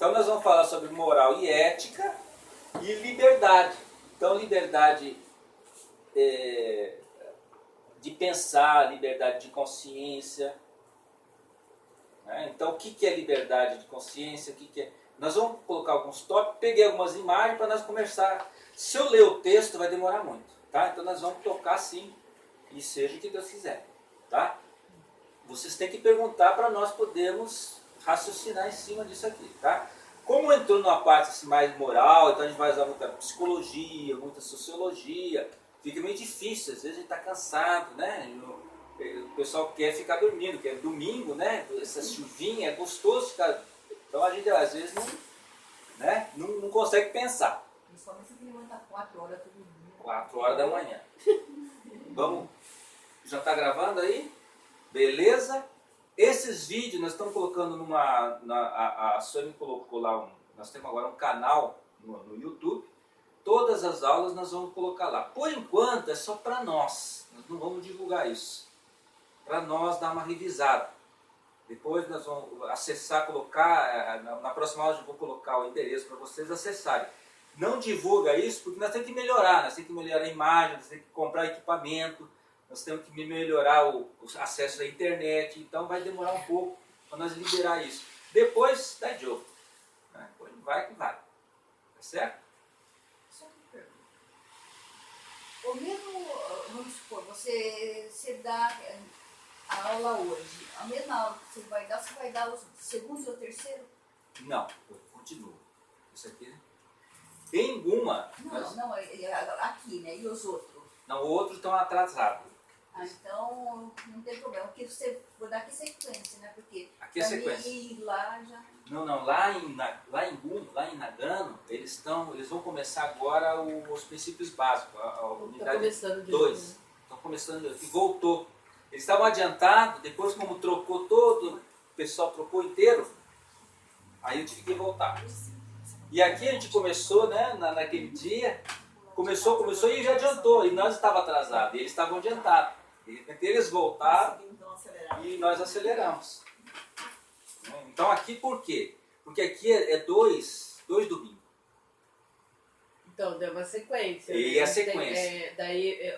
Então nós vamos falar sobre moral e ética e liberdade. Então liberdade de pensar, liberdade de consciência. Né? Então o que é liberdade de consciência? O que é... Nós vamos colocar alguns tópicos, peguei algumas imagens para nós começar. Se eu ler o texto vai demorar muito. Tá? Então nós vamos tocar assim e seja o que Deus quiser. Tá? Vocês têm que perguntar para nós podermos raciocinar em cima disso aqui. Tá? Como entrou numa parte assim, mais moral, então a gente vai usar muita psicologia, muita sociologia, fica meio difícil, às vezes a gente está cansado, né? O pessoal quer ficar dormindo, que é domingo, né? Essa chuvinha, é gostoso ficar... Então a gente às vezes não consegue pensar. Principalmente se levanta 4 horas todo dia. 4 horas da manhã. Vamos, já está gravando aí? Beleza? Esses vídeos nós estamos colocando a Sônia colocou lá, nós temos agora um canal no YouTube. Todas as aulas nós vamos colocar lá. Por enquanto é só para nós não vamos divulgar isso. Para nós dar uma revisada. Depois nós vamos acessar, colocar, na próxima aula eu vou colocar o endereço para vocês acessarem. Não divulga isso porque nós temos que melhorar, nós temos que melhorar a imagem, nós temos que comprar equipamento, nós temos que melhorar o acesso à internet, então vai demorar um pouco para nós liberar isso. Depois dá jogo, né? Depois vai que vai, tá certo? Só uma pergunta. O mesmo, vamos supor, você dá a aula hoje, a mesma aula que você vai dar o segundo e o terceiro? Não, eu continuo. Isso aqui, em alguma... Não, aqui, né? E os outros? Não, outros estão atrasados. Ah, então não tem problema, porque você vou dar aqui sequência, né? Porque aqui é sequência. Ir lá já... Não, lá em Nagano, eles vão começar agora os princípios básicos, a unidade 2. Estão começando, e voltou. Eles estavam adiantados, depois como trocou todo, o pessoal trocou inteiro, aí eu tive que voltar. E aqui a gente começou, né, naquele dia, começou e já adiantou, e nós estávamos atrasados, e eles estavam adiantados. De repente eles voltaram e nós aceleramos. Então aqui por quê? Porque aqui é dois domingos. Então deu uma sequência. E né? a sequência. Daí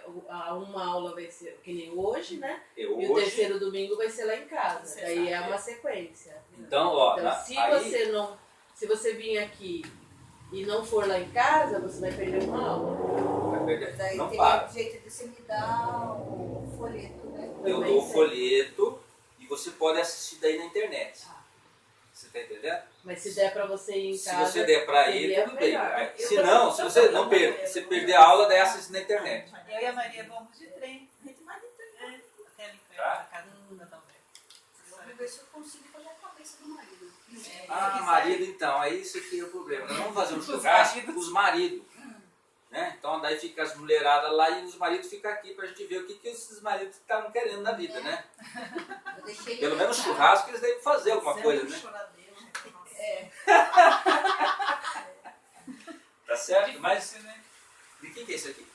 uma aula vai ser que nem hoje, né? E Hoje, o terceiro domingo vai ser lá em casa. Daí é uma sequência. Então, ó, se você vir aqui e não for lá em casa, você vai perder uma aula. Vai perder. Daí não tem para. o jeito de você me dar o folheto, né? Eu dou o folheto e você pode assistir daí na internet. Você tá entendendo? Mas se der pra você ir em casa... Se você der pra ir, tudo bem. Se não, se também você não você perder a aula, daí assiste na internet. Eu e a Maria vamos de trem. A gente vai de trem. Até ali perto Tá? da casa também. Vamos ver se eu consigo fazer a cabeça do marido. Marido, então, aí isso aqui é o problema. Nós vamos fazer um churrasco com os maridos. Né? Então daí fica as mulheradas lá e os maridos ficam aqui pra gente ver o que esses maridos estavam querendo na vida, né? Pelo menos churrasco eles devem fazer alguma coisa, né? Tá certo? Mas de quem que é isso aqui?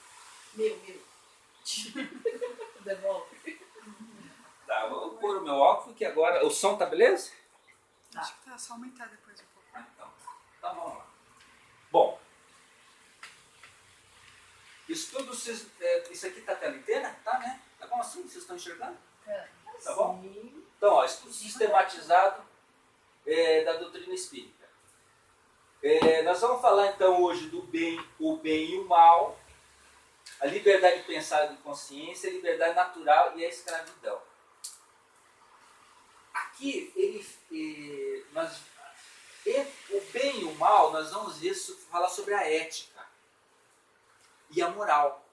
Meu. Devolve. Tá, vou pôr o meu óculos que agora... O som tá beleza? Acho que tá, só aumentar depois um pouco. Então, tá bom lá. Bom, isso tudo, isso aqui tá tela inteira? Tá, né? Tá bom assim? Vocês estão enxergando? Tá bom? Então, ó, isso tudo sistematizado da doutrina espírita. Nós vamos falar então hoje do bem, o bem e o mal, a liberdade de pensar e de consciência, a liberdade natural e a escravidão. Aqui, o bem e o mal, nós vamos falar sobre a ética e a moral.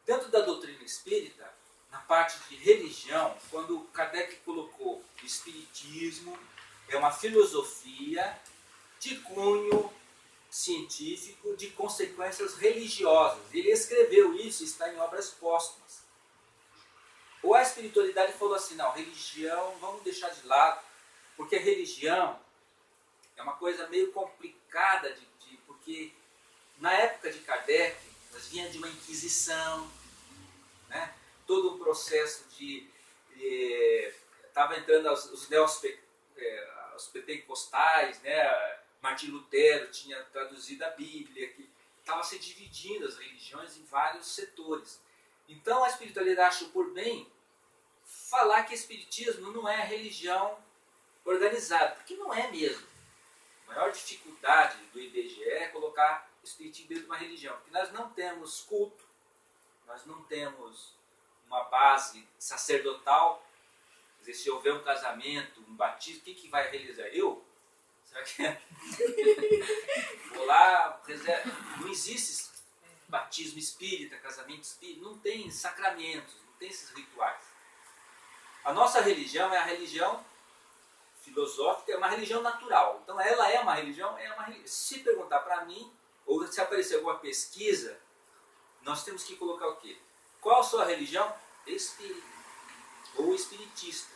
Dentro da doutrina espírita, na parte de religião, quando Kardec colocou o espiritismo, é uma filosofia de cunho científico de consequências religiosas. Ele escreveu isso, está em obras póstumas. Ou a espiritualidade falou assim, não, religião vamos deixar de lado, porque a religião é uma coisa meio complicada, porque na época de Kardec, nós vinha de uma inquisição, né? Todo um processo de... Estava entrando os pentecostais, né? Martim Lutero tinha traduzido a Bíblia, que estava se dividindo as religiões em vários setores. Então a espiritualidade achou por bem falar que espiritismo não é religião organizada, porque não é mesmo. A maior dificuldade do IBGE é colocar o espiritismo dentro de uma religião, porque nós não temos culto, nós não temos uma base sacerdotal. Quer dizer, se houver um casamento, um batismo, quem que vai realizar? Eu? Será que é? Vou lá, não existe batismo espírita, casamento espírita, não tem sacramentos, não tem esses rituais. A nossa religião é a religião filosófica, é uma religião natural. Então ela é uma religião, Se perguntar para mim, ou se aparecer alguma pesquisa, nós temos que colocar o quê? Qual a sua religião? Espírita. Ou espiritista.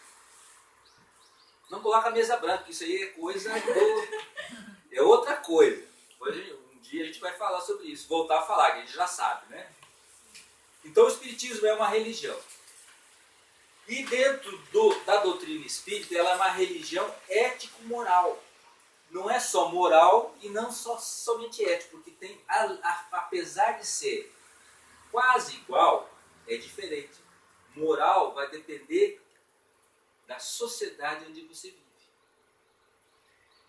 Não coloca a mesa branca, isso aí é coisa é outra coisa. Um dia a gente vai falar sobre isso, voltar a falar, que a gente já sabe, né? Então o espiritismo é uma religião. E dentro da doutrina espírita, ela é uma religião ético-moral. Não é só moral e não somente ético, porque tem, apesar de ser quase igual, é diferente. Moral vai depender da sociedade onde você vive.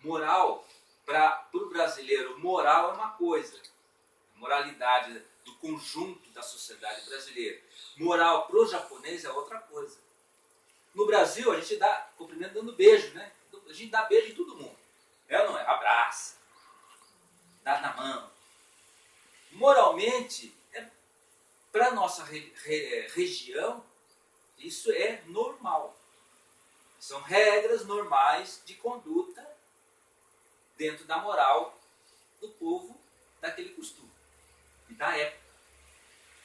Moral, para o brasileiro, moral é uma coisa. Moralidade do conjunto da sociedade brasileira. Moral para o japonês é outra coisa. No Brasil, a gente dá cumprimento dando beijo, né? A gente dá beijo em todo mundo. É ou não é? Abraça. Dá na mão. Moralmente, para a nossa região, isso é normal. São regras normais de conduta dentro da moral do povo daquele costume e da época.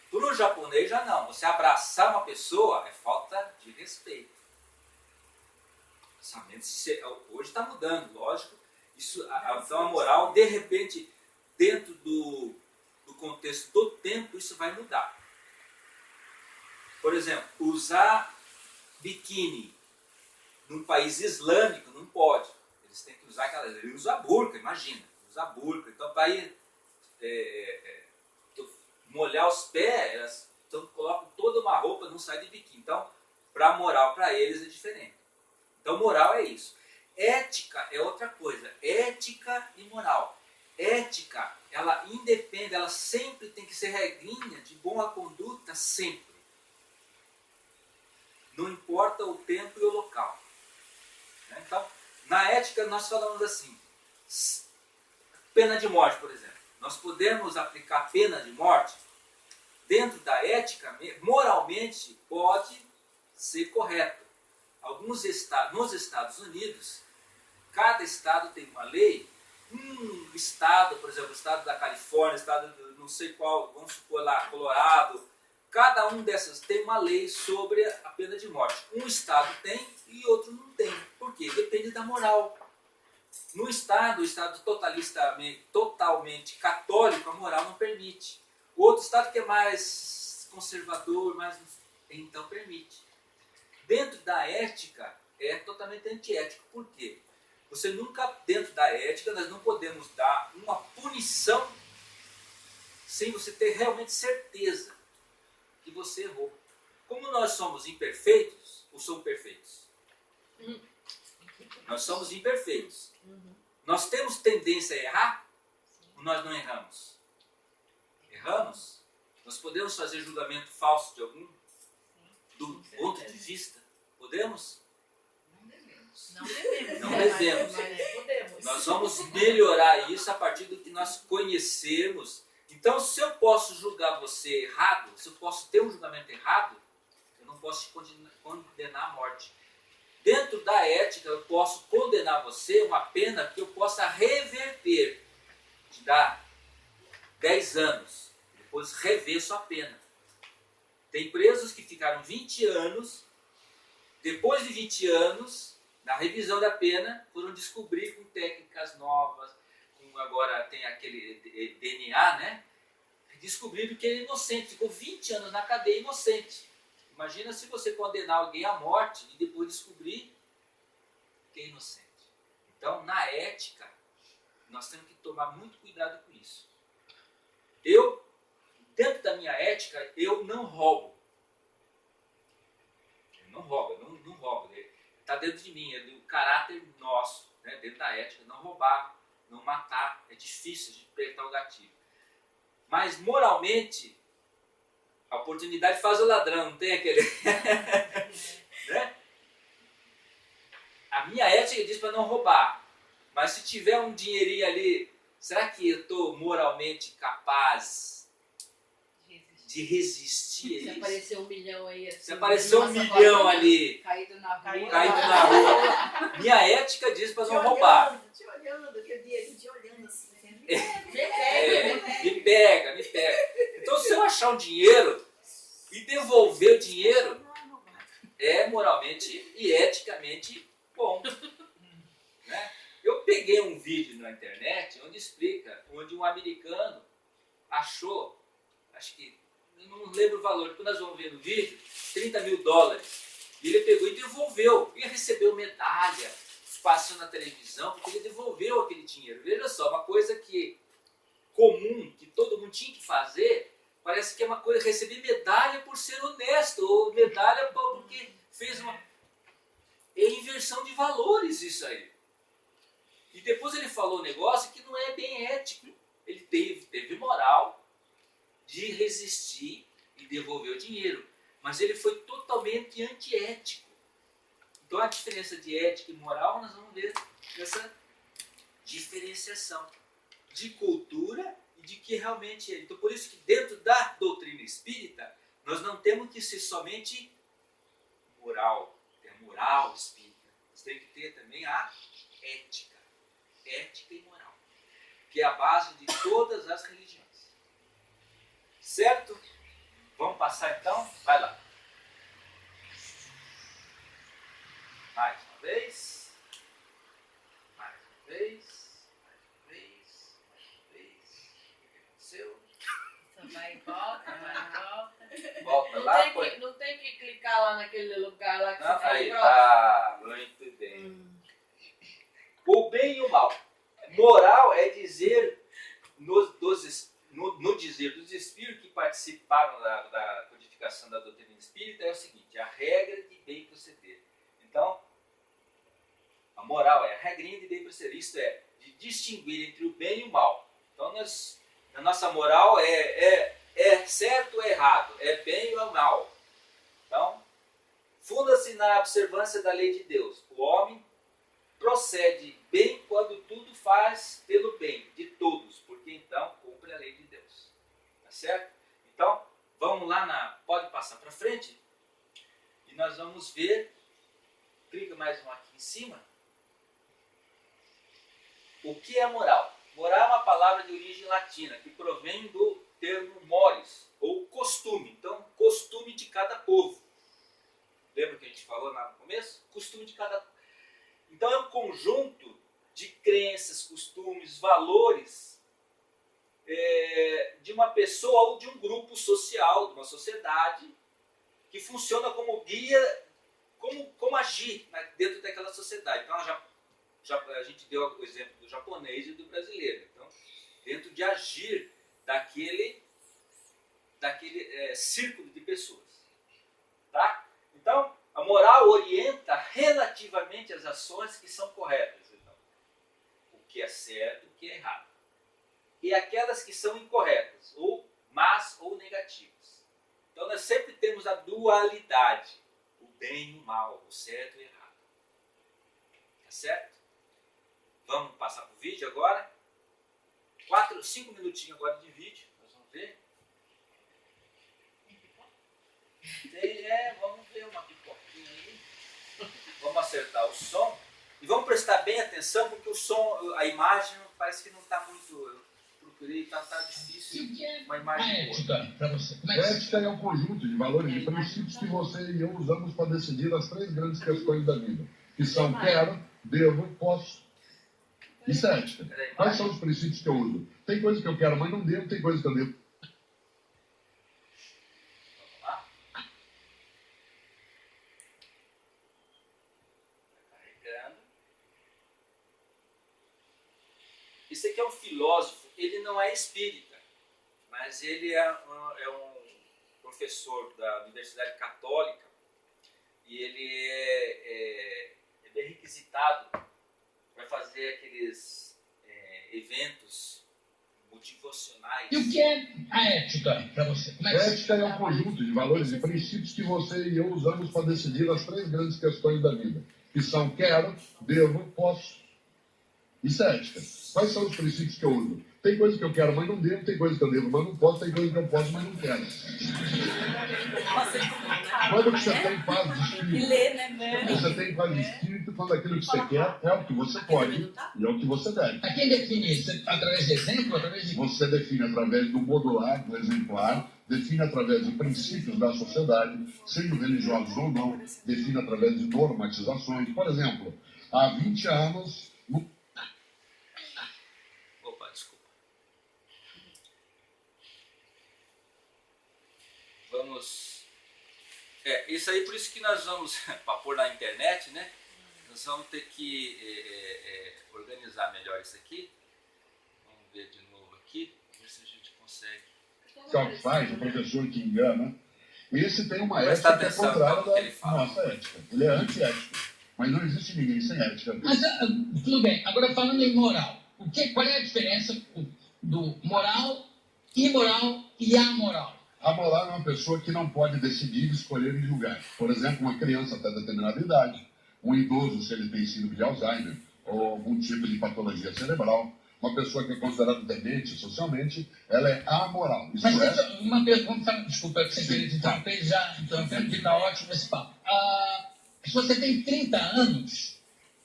Para o japonês já não. Você abraçar uma pessoa é falta de respeito. Hoje está mudando, lógico. Então a moral, de repente, dentro do contexto do tempo, isso vai mudar. Por exemplo, usar biquíni num país islâmico não pode. Eles têm que usar eles usam a burca, imagina. Usar burca. Então, para ir molhar os pés, então colocam toda uma roupa, não sai de biquíni. Então, para a moral, para eles é diferente. Então, moral é isso. Ética é outra coisa. Ética e moral. Ética, ela independe, ela sempre tem que ser regrinha de boa conduta, sempre. Não importa o tempo e o local. Então, na ética, nós falamos assim, pena de morte, por exemplo. Nós podemos aplicar pena de morte dentro da ética, moralmente, pode ser correto. Nos Estados Unidos, cada estado tem uma lei. Um estado, por exemplo, o estado da Califórnia, o estado de não sei qual, vamos supor lá, Colorado, cada um dessas tem uma lei sobre a pena de morte. Um estado tem e outro não tem. Por quê? Depende da moral. No estado, o estado totalmente católico, a moral não permite. O outro estado que é mais conservador, então permite. Dentro da ética, é totalmente antiético. Por quê? Você nunca, dentro da ética, nós não podemos dar uma punição sem você ter realmente certeza que você errou. Como nós somos imperfeitos, ou somos perfeitos? Nós somos imperfeitos. Nós temos tendência a errar ou nós não erramos? Erramos? Nós podemos fazer julgamento falso de algum? Do ponto de vista? Podemos? Não devemos. Não devemos. Não devemos. Mas podemos. Nós vamos melhorar isso a partir do que nós conhecemos. Então, se eu posso julgar você errado, se eu posso ter um julgamento errado, eu não posso te condenar à morte. Dentro da ética, eu posso condenar você uma pena que eu possa reverter, te dar 10 anos, depois rever sua pena. Tem presos que ficaram 20 anos, depois de 20 anos, na revisão da pena, foram descobrir com técnicas novas, agora tem aquele DNA, né? Descobriram que ele é inocente, ficou 20 anos na cadeia inocente. Imagina se você condenar alguém à morte e depois descobrir que é inocente. Nós temos que tomar muito cuidado com isso. Eu, dentro da minha ética, eu não roubo. Eu não roubo, eu não roubo. Está dentro de mim, é do caráter nosso, né? Dentro da ética, não roubar, não matar. É difícil de apertar o gatilho. Mas moralmente, a oportunidade faz o ladrão, não tem aquele... né? A minha ética diz para não roubar. Mas se tiver um dinheirinho ali, será que eu estou moralmente capaz de resistir Se a isso? aparecer 1 milhão aí assim. Se aparecer 1 milhão ali, Caído na rua. caído na rua, minha ética diz para não roubar. Te olhando, que dia te olhando assim. Me pega. Então se eu achar um dinheiro e devolver o dinheiro, é moralmente e eticamente bom. Né? Eu peguei um vídeo na internet onde explica, onde um americano achou, acho que, eu não lembro o valor, depois nós vamos ver no vídeo, $30 mil. E ele pegou e devolveu, e recebeu medalha, passou na televisão, porque ele devolveu aquele dinheiro. Veja só, uma coisa que comum, que todo mundo tinha que fazer, parece que é uma coisa, receber medalha por ser honesto, ou medalha porque fez uma... É inversão de valores isso aí. E depois ele falou um negócio que não é bem ético. Ele teve moral de resistir e devolver o dinheiro. Mas ele foi totalmente antiético. Então a diferença de ética e moral, nós vamos ver essa diferenciação de cultura e de que realmente é. Então por isso que dentro da doutrina espírita, nós não temos que ser somente moral, é moral espírita. Nós temos que ter também a ética. Ética e moral, que é a base de todas as religiões. Certo? Vamos passar então? Vai lá. Mais uma vez. Mais uma vez. Mais uma vez. Mais uma vez. O que aconteceu? Só vai e volta, vai e volta. Volta lá. Não tem que clicar lá naquele lugar lá que Não, você tá aí pronto. tá. Muito bem. O bem e o mal. Moral é dizer, no dizer dos espíritos que participaram da codificação da doutrina espírita, é o seguinte: a regra de bem proceder. Então, a moral é a regrinha de bem proceder, isto é, de distinguir entre o bem e o mal. Então, a nossa moral é certo ou errado, é bem ou mal. Então, funda-se na observância da lei de Deus. O homem procede bem quando tudo faz pelo bem de todos, porque então cumpre a lei de Deus. Tá certo? Então, vamos lá pode passar para frente e nós vamos ver, clica mais um aqui em cima, o que é moral. Moral é uma palavra de origem latina que provém do termo mores, ou costume. Então, costume de cada povo. Lembra que a gente falou no começo? Costume de cada povo. Então é um conjunto de crenças, costumes, valores de uma pessoa ou de um grupo social, de uma sociedade, que funciona como guia, como agir dentro daquela sociedade. Então a gente deu o exemplo do japonês e do brasileiro. Então, dentro de agir daquele círculo de pessoas. Tá? Então, a moral orienta relativamente as ações que são corretas. Então, o que é certo e o que é errado. E aquelas que são incorretas, ou más ou negativas. Então, nós sempre temos a dualidade. O bem e o mal, o certo e o errado. Tá certo? Vamos passar para o vídeo agora. 5 minutinhos agora de vídeo. Nós vamos ver. Vamos ver uma pipoquinha aí. Vamos acertar o som. E vamos prestar bem atenção, porque o som, a imagem parece que não está muito... Eu procurei, está difícil. Uma imagem boa. Ética é um conjunto de valores e princípios que você e eu usamos para decidir as 3 grandes questões da vida. Que são quero, devo, posso. Isso é ética. Quais são os princípios que eu uso? Tem coisa que eu quero, mas não devo. Tem coisa que eu devo. Isso aqui é um filósofo, ele não é espírita, mas ele é um professor da Universidade Católica e ele é requisitado para fazer aqueles eventos motivacionais. E o que é a ética para você? Como é que Ética é um conjunto de valores e princípios que você e eu usamos para decidir as três grandes questões da vida, que são quero, devo, posso. Isso é ética. Quais são os princípios que eu uso? Tem coisa que eu quero, mas não devo, tem coisa que eu devo, mas não posso, tem coisa que eu posso, mas não quero. Quando você tem paz de espírito, você tem paz de espírito quando aquilo que você quer é o que você pode e é o que você deve. A quem define isso? Através de exemplo? Através de... Você define através do modular, do exemplar, define através de princípios da sociedade, sejam religiosos ou não, define através de normatizações. Por exemplo, há 20 anos... Opa, desculpa. Vamos... isso aí, por isso que nós vamos, para pôr na internet, né? Nós vamos ter que organizar melhor isso aqui. Vamos ver de novo aqui, ver se a gente consegue. Só faz, o professor que engana. Esse tem uma Presta ética que é atenção contrária no que ele da fala. nossa ética. Ele é antiético. Mas não existe ninguém sem ética. Mas tudo bem, agora falando em moral, qual é a diferença do moral, imoral e amoral? A moral é uma pessoa que não pode decidir, escolher e julgar. Por exemplo, uma criança até determinada idade, um idoso se ele tem síndrome de Alzheimer ou algum tipo de patologia cerebral, uma pessoa que é considerada demente socialmente, ela é amoral. Isso Mas é... deixa uma pergunta, desculpa, sem querer te interromper, já interrompendo, que está ótimo esse papo. Se você tem 30 anos,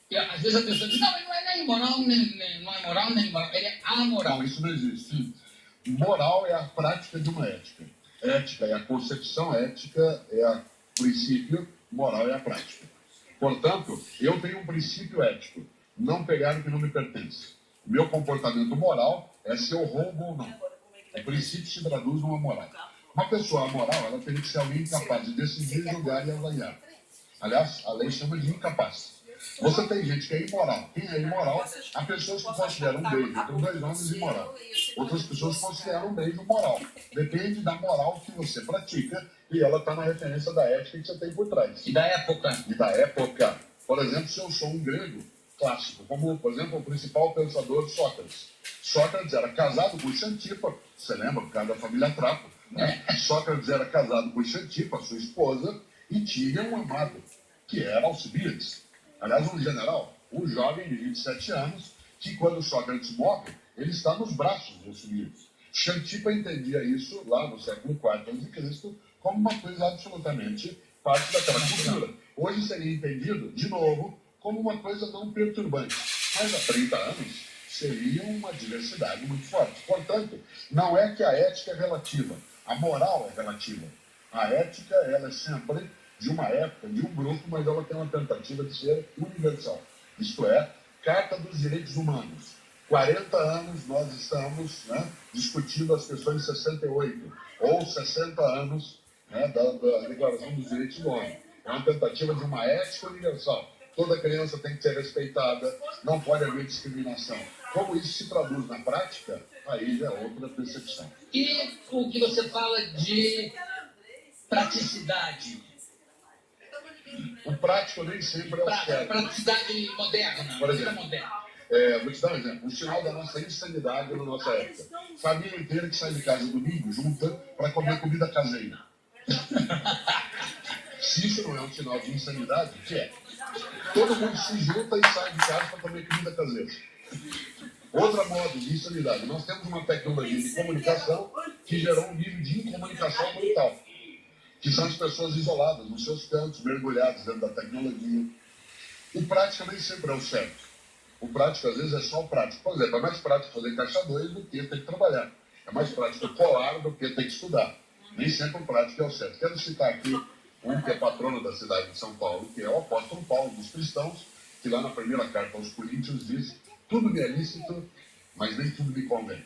e às vezes a pessoa diz, não, ele não é nem moral, não é moral, nem moral, ele é amoral. Não, isso não existe. Moral é a prática de uma ética. Ética é a concepção, ética é o princípio, moral é a prática. Portanto, eu tenho um princípio ético, não pegar o que não me pertence. O meu comportamento moral é se eu roubo ou não. O princípio se traduz numa moral. Uma pessoa amoral, ela tem que ser alguém capaz de decidir, julgar e avaliar. Aliás, a lei chama de incapaz. Você tem gente que é imoral. Quem é imoral? Há pessoas que consideram um beijo entre dois homens imoral. Outras pessoas consideram um beijo moral. Depende da moral que você pratica e ela está na referência da ética que você tem por trás. E da época? E da época. Por exemplo, se eu sou um grego clássico, como, por exemplo, o principal pensador Sócrates. Sócrates era casado com Xantipa, você lembra, por causa da família Trapo. Né? Sócrates era casado com Xantipa, sua esposa, e tinha um amado, que era Alcibiades. Aliás, um general, um jovem de 27 anos, que quando Sócrates morre, ele está nos braços de Alcibiades. Xantipa entendia isso, lá no século IV a.C., como uma coisa absolutamente parte daquela cultura. Hoje seria entendido, de novo, como uma coisa não perturbante. Mas há 30 anos seria uma diversidade muito forte. Portanto, não é que a ética é relativa, a moral é relativa. A ética, ela é sempre de uma época, de um grupo, mas ela tem uma tentativa de ser universal. Isto é, Carta dos Direitos Humanos. 40 anos nós estamos discutindo as questões 68, ou 60 anos da Declaração dos Direitos do Homem. É uma tentativa de uma ética universal. Toda criança tem que ser respeitada, não pode haver discriminação. Como isso se traduz na prática, aí já é outra percepção. E o que você fala de praticidade? O prático nem sempre é o certo. Praticidade moderna. Por exemplo, moderna. Vou te dar um exemplo. Um sinal da nossa insanidade na nossa época. Família inteira que sai de casa domingo junta para comer comida caseira. Se isso não é um sinal de insanidade, o que é? Todo mundo se junta e sai de casa para comer comida caseira. Outra moda de insanidade. Nós temos uma tecnologia de comunicação que gerou um nível de incomunicação brutal. Que são as pessoas isoladas nos seus cantos, mergulhadas dentro da tecnologia. O prático nem sempre é o certo. O prático, às vezes, é só o prático. Por exemplo, é mais prático fazer caixa 2 do que ter que trabalhar. É mais prático colar do que ter que estudar. Nem sempre o prático é o certo. Quero citar aqui um que é patrono da cidade de São Paulo, que é o apóstolo Paulo dos cristãos, que lá na primeira carta aos Coríntios diz: tudo me é lícito, mas nem tudo me convém.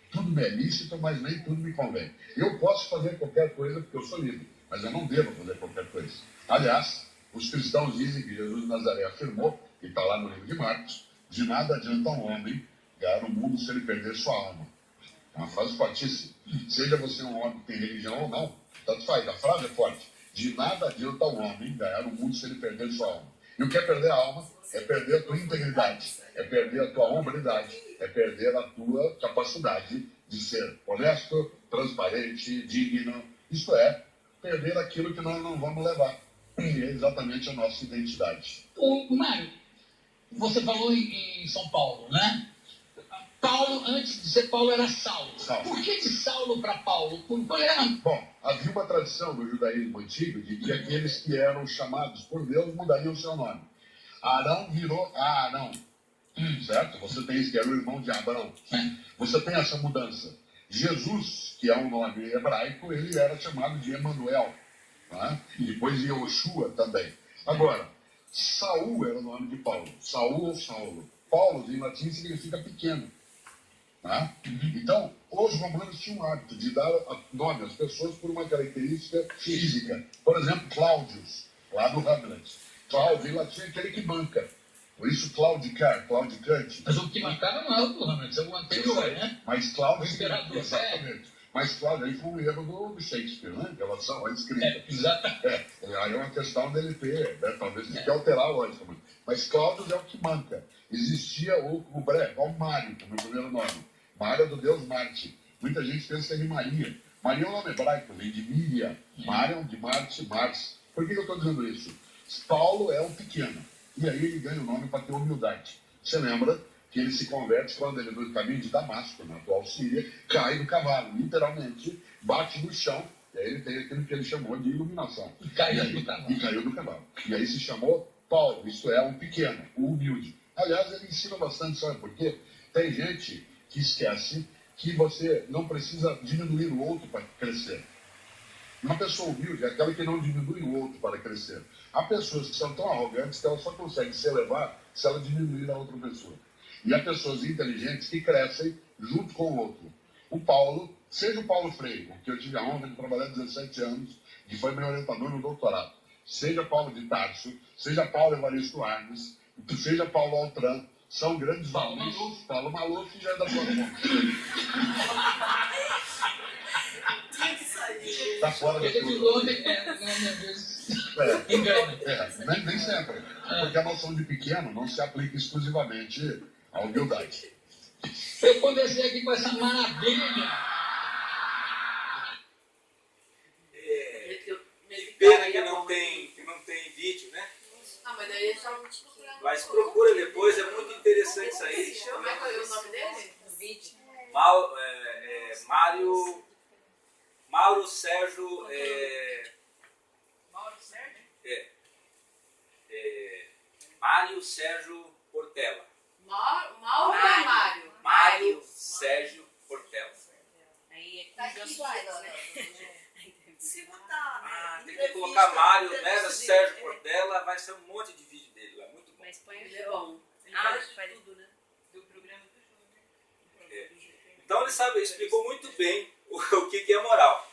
Tudo me é lícito, mas nem tudo me convém. Eu posso fazer qualquer coisa porque eu sou livre, mas eu não devo fazer qualquer coisa. Aliás, os cristãos dizem que Jesus de Nazaré afirmou, e está lá no livro de Marcos, de nada adianta um homem ganhar o mundo se ele perder sua alma. É uma frase fortíssima. Seja você um homem que tem religião ou não, tanto faz, a frase é forte. De nada adianta o homem ganhar o mundo se ele perder sua alma. E o que é perder a alma? É perder a tua integridade, é perder a tua hombridade, é perder a tua capacidade de ser honesto, transparente, digno. Isto é, perder aquilo que nós não vamos levar. E é exatamente a nossa identidade. Ô, Mário, você falou em São Paulo, né? Paulo, antes de ser Paulo, era Saulo. Saulo. Por que de Saulo para Paulo? Por era... Bom, havia uma tradição no judaísmo antigo de que aqueles que eram chamados por Deus mudariam o seu nome. Arão virou Arão, certo? Você tem esse que era o irmão de Abraão. Você tem essa mudança. Jesus, que é um nome hebraico, ele era chamado de Emanuel. Né? E depois Yoshua também. Agora, Saul era o nome de Paulo. Saul ou Saulo. Paulo, em latim, significa pequeno. Né? Então, os romanos tinham o hábito de dar nome às pessoas por uma característica física. Por exemplo, Cláudius, lá do Hamlet. Cláudio, em latim, é aquele que banca. Por isso, claudicar, claudicante. Mas o que marcava não é o do Hamlet, é o anterior, né? Mas Cláudio, O imperador, exatamente. Mas Cláudio, aí foi um erro do Shakespeare, né? Em relação à escrita. Exatamente. Aí é uma questão dele ter, né? Talvez ele quer alterar a lógica. Mas Cláudio é o que banca. Existia o Mário, como é o primeiro nome. Mário é do deus Marte. Muita gente pensa em Maria. Maria é um nome hebraico, vem de Miriam. Mário de Marte, Mars. Por que eu estou dizendo isso? Paulo é um pequeno. E aí ele ganha o nome para ter humildade. Você lembra que ele se converte quando ele, no caminho de Damasco, na atual Síria, cai do cavalo, literalmente bate no chão. E aí ele tem aquilo que ele chamou de iluminação. E caiu do cavalo. E caiu do cavalo. E aí se chamou Paulo, isto é, um pequeno, um humilde. Aliás, ele ensina bastante, sabe por quê? Tem gente que esquece que você não precisa diminuir o outro para crescer. Uma pessoa humilde é aquela que não diminui o outro para crescer. Há pessoas que são tão arrogantes que elas só conseguem se elevar se ela diminuir a outra pessoa. E há pessoas inteligentes que crescem junto com o outro. O Paulo, seja o Paulo Freire, que eu tive a honra de trabalhar há 17 anos, que foi meu orientador no doutorado, seja Paulo de Tarso, seja Paulo Evaristo Arnes, seja Paulo Altran, são grandes valores. Paulo Maluf já é da sua conta. Está fora da Ele sua. de nome, às vezes, engana. Nem sempre. Porque a noção de pequeno não se aplica exclusivamente à humildade. Eu conversei aqui com essa maravilha. Que pena que não tem vídeo, né? Ah, mas daí é só Mas procura depois, é muito interessante isso aí. Como é que é o nome dele? Vídeo. Mauro Sérgio. Mauro Sérgio? Mário Sérgio Portela. Mauro ou Mário? Mário Sérgio Portela. Aí Tá aqui, vai, dona. se botar, Tem que colocar Mário, né? Sérgio Portela, vai ser um monte de vídeo dele lá, muito bom. Mas põe Ele é bom. Ele faz tudo, né? Do programa do show, né? Então ele sabe, explicou muito bem o que é moral.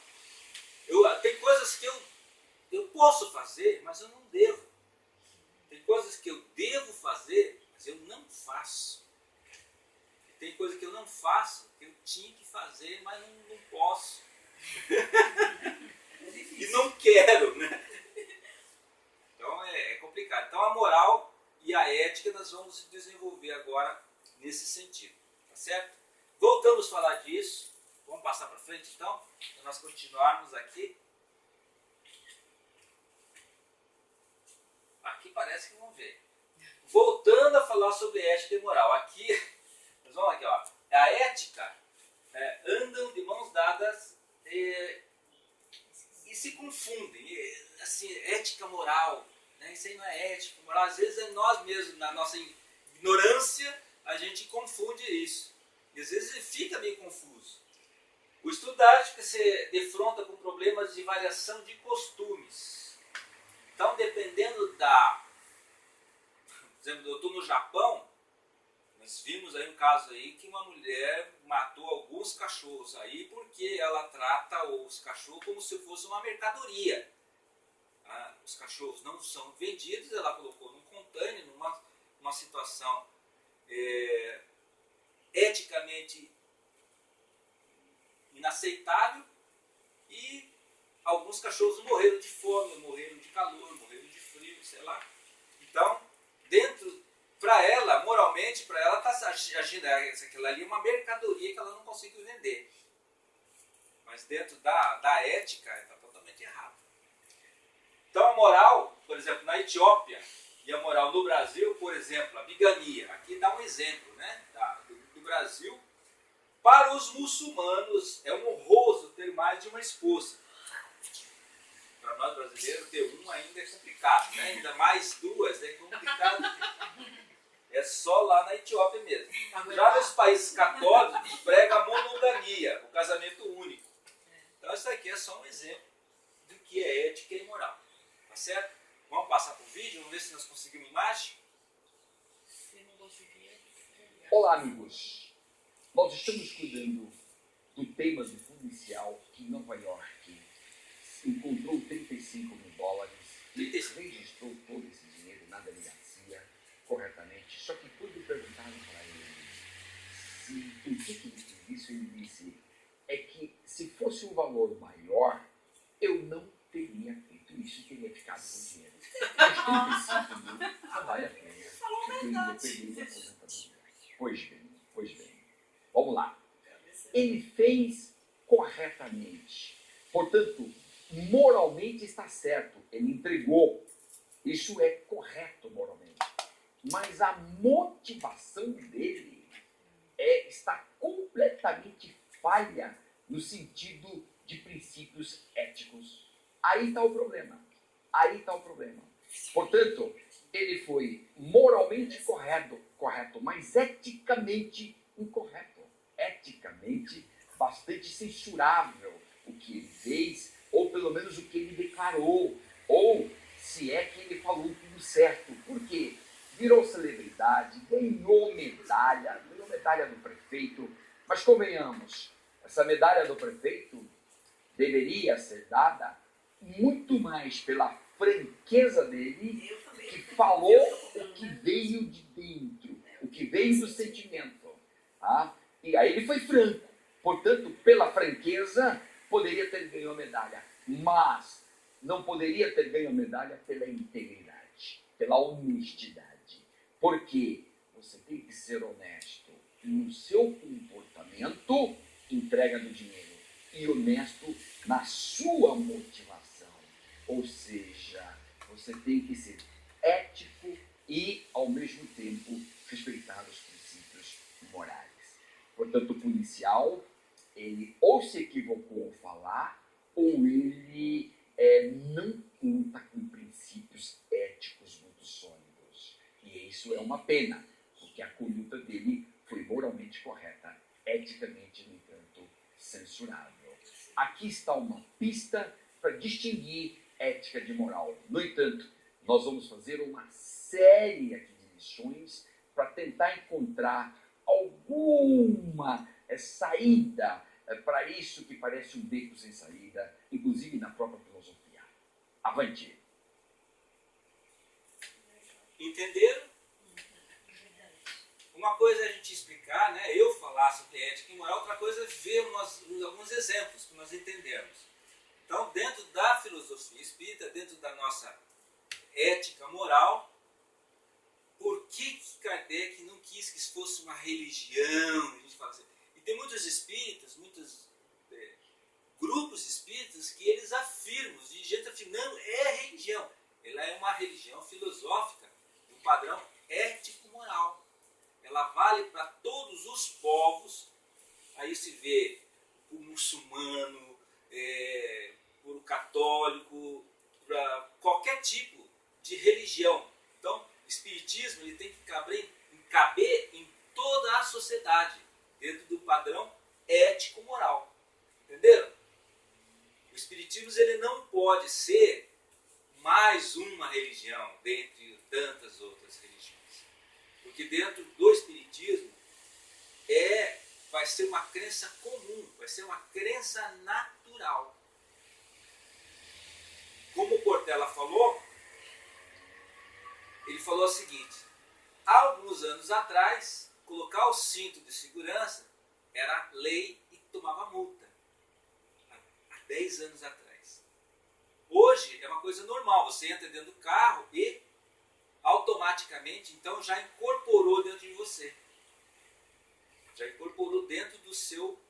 Tem coisas que eu posso fazer, mas eu não devo. Tem coisas que eu devo fazer, mas eu não faço. E tem coisas que eu não faço, que eu tinha que fazer, mas não posso. E não quero, né? Então é complicado. Então a moral e a ética nós vamos desenvolver agora nesse sentido. Tá certo? Voltamos a falar disso. Vamos passar para frente então, para nós continuarmos aqui. Aqui parece que vamos ver. Voltando a falar sobre ética e moral. Aqui, nós vamos aqui, ó. A ética andam de mãos dadas e se confundem. Assim, ética, moral. Né? Isso aí não é ética, moral. Às vezes é nós mesmos, na nossa ignorância, a gente confunde isso. E às vezes fica meio confuso. O estudo da ética se defronta com problemas de variação de costumes. Então, dependendo da... Por exemplo, eu estou no Japão, nós vimos aí um caso aí que uma mulher matou alguns cachorros aí porque ela trata os cachorros como se fosse uma mercadoria. Os cachorros não são vendidos, ela colocou num container, numa situação eticamente inaceitável, e alguns cachorros morreram de fome, morreram de calor, morreram de frio, sei lá. Então, para ela, moralmente, para ela está agindo, aquilo ali é uma mercadoria que ela não conseguiu vender. Mas dentro da ética, está totalmente errado. Então a moral, por exemplo, na Etiópia, e a moral no Brasil, por exemplo, a bigamia. Aqui dá um exemplo, né, do Brasil. Para os muçulmanos é honroso ter mais de uma esposa. Para nós brasileiros, ter uma ainda é complicado, né? Ainda mais duas é complicado. É só lá na Etiópia mesmo. Já nos países católicos, prega a monogamia, o casamento único. Então isso aqui é só um exemplo do que é ética e moral. Tá certo? Vamos passar para o vídeo, vamos ver se nós conseguimos imagem. Se não conseguir, Olá, amigos. Nós estamos cuidando do tema do policial que em Nova York encontrou 35 mil dólares e registrou todo esse dinheiro na delegacia corretamente. Só que quando perguntaram para ele o que ele fez isso, ele disse é que se fosse um valor maior, eu não teria feito isso e teria ficado com o dinheiro. Mas 35 mil não vale a pena. Porque eu ia perder a aposentadoria. Pois bem. Vamos lá. Ele fez corretamente. Portanto, moralmente está certo. Ele entregou. Isso é correto moralmente. Mas a motivação dele está completamente falha no sentido de princípios éticos. Aí está o problema. Portanto, ele foi moralmente correto, mas eticamente incorreto. Eticamente bastante censurável o que ele fez, ou pelo menos o que ele declarou, ou se é que ele falou tudo certo. Por quê? Virou celebridade, ganhou medalha do prefeito, mas convenhamos, essa medalha do prefeito deveria ser dada muito mais pela franqueza dele, que falou o que veio de dentro, o que veio do sentimento. Tá? E aí ele foi franco. Portanto, pela franqueza, poderia ter ganho a medalha. Mas não poderia ter ganho a medalha pela integridade, pela honestidade. Porque você tem que ser honesto no seu comportamento, entrega do dinheiro, e honesto na sua motivação. Ou seja, você tem que ser ético e, ao mesmo tempo, respeitar os princípios morais. Portanto, o policial, ele ou se equivocou ao falar, ou ele não conta com princípios éticos muito sólidos. E isso é uma pena, porque a conduta dele foi moralmente correta, eticamente, no entanto, censurável. Aqui está uma pista para distinguir ética de moral. No entanto, nós vamos fazer uma série aqui de lições para tentar encontrar alguma saída para isso que parece um beco sem saída, inclusive na própria filosofia. Avante! Entenderam? Uma coisa é a gente explicar, né, eu falar sobre ética e moral, outra coisa é ver alguns exemplos que nós entendemos. Então, dentro da filosofia espírita, dentro da nossa ética moral, por que Kardec não quis que isso fosse uma religião? A gente fala assim. E tem muitos espíritas, muitos grupos espíritas que eles afirmam, os dirigentes afirmando, é religião. Ela é uma religião filosófica, de um padrão ético-moral. Ela vale para todos os povos. Aí se vê o muçulmano, o católico, para qualquer tipo de religião. Então, o espiritismo ele tem que caber em toda a sociedade, dentro do padrão ético-moral. Entenderam? O espiritismo ele não pode ser mais uma religião, dentre tantas outras religiões. Porque dentro do espiritismo vai ser uma crença comum, vai ser uma crença natural. Como o Portela falou, ele falou o seguinte: há alguns anos atrás, colocar o cinto de segurança era lei e tomava multa. Há 10 anos atrás. Hoje é uma coisa normal, você entra dentro do carro e automaticamente, então, já incorporou dentro de você. Já incorporou dentro do seu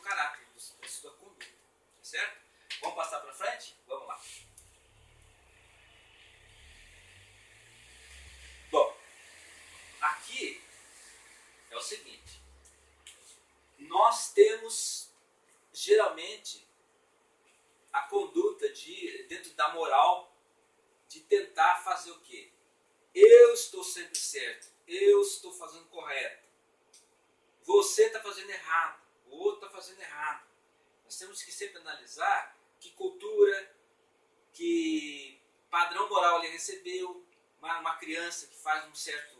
caráter, da sua conduta. Certo? Vamos passar para frente? Vamos lá. Bom, aqui é o seguinte. Nós temos, geralmente, a conduta dentro da moral de tentar fazer o quê? Eu estou sempre certo. Eu estou fazendo correto. Você está fazendo errado. O outro está fazendo errado. Nós temos que sempre analisar que cultura, que padrão moral ele recebeu. Uma criança que faz um certo...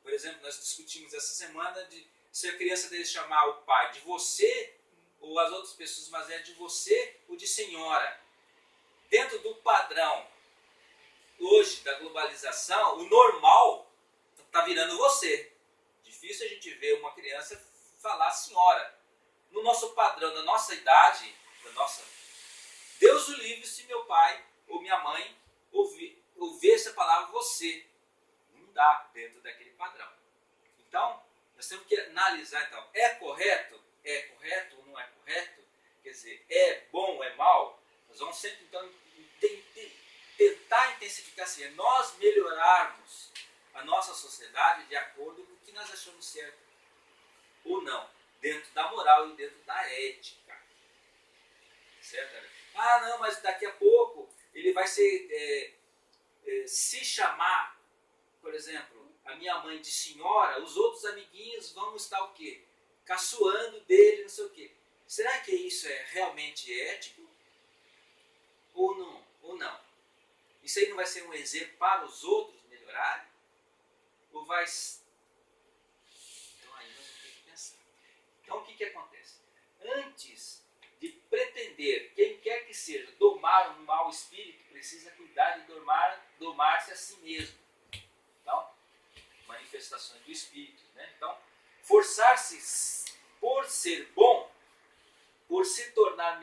Por exemplo, nós discutimos essa semana de se a criança dele chamar o pai de você ou as outras pessoas, mas é de você ou de senhora. Dentro do padrão hoje da globalização, o normal está virando você. Difícil a gente ver uma criança falar senhora. No nosso padrão, na nossa idade, Deus o livre se meu pai ou minha mãe ouvir essa palavra você. Não dá dentro daquele padrão. Então, nós temos que analisar, então, é correto? É correto ou não é correto? Quer dizer, é bom ou é mal? Nós vamos sempre, então, tentar intensificar assim, nós melhorarmos a nossa sociedade de acordo com o que nós achamos certo ou não, dentro da moral e dentro da ética. Certo? Ah, não, mas daqui a pouco ele vai ser, se chamar, por exemplo, a minha mãe de senhora, os outros amiguinhos vão estar o quê? Caçoando dele, não sei o quê. Será que isso é realmente ético? Ou não? Ou não? Isso aí não vai ser um exemplo para os outros melhorarem? Ou vai... Então aí nós vamos ter que pensar. Então o que acontece? Antes de pretender, quem quer que seja, domar um mau espírito, precisa cuidar de domar-se a si mesmo. Então, manifestações do espírito. Né? Então, forçar-se por ser bom, por se tornar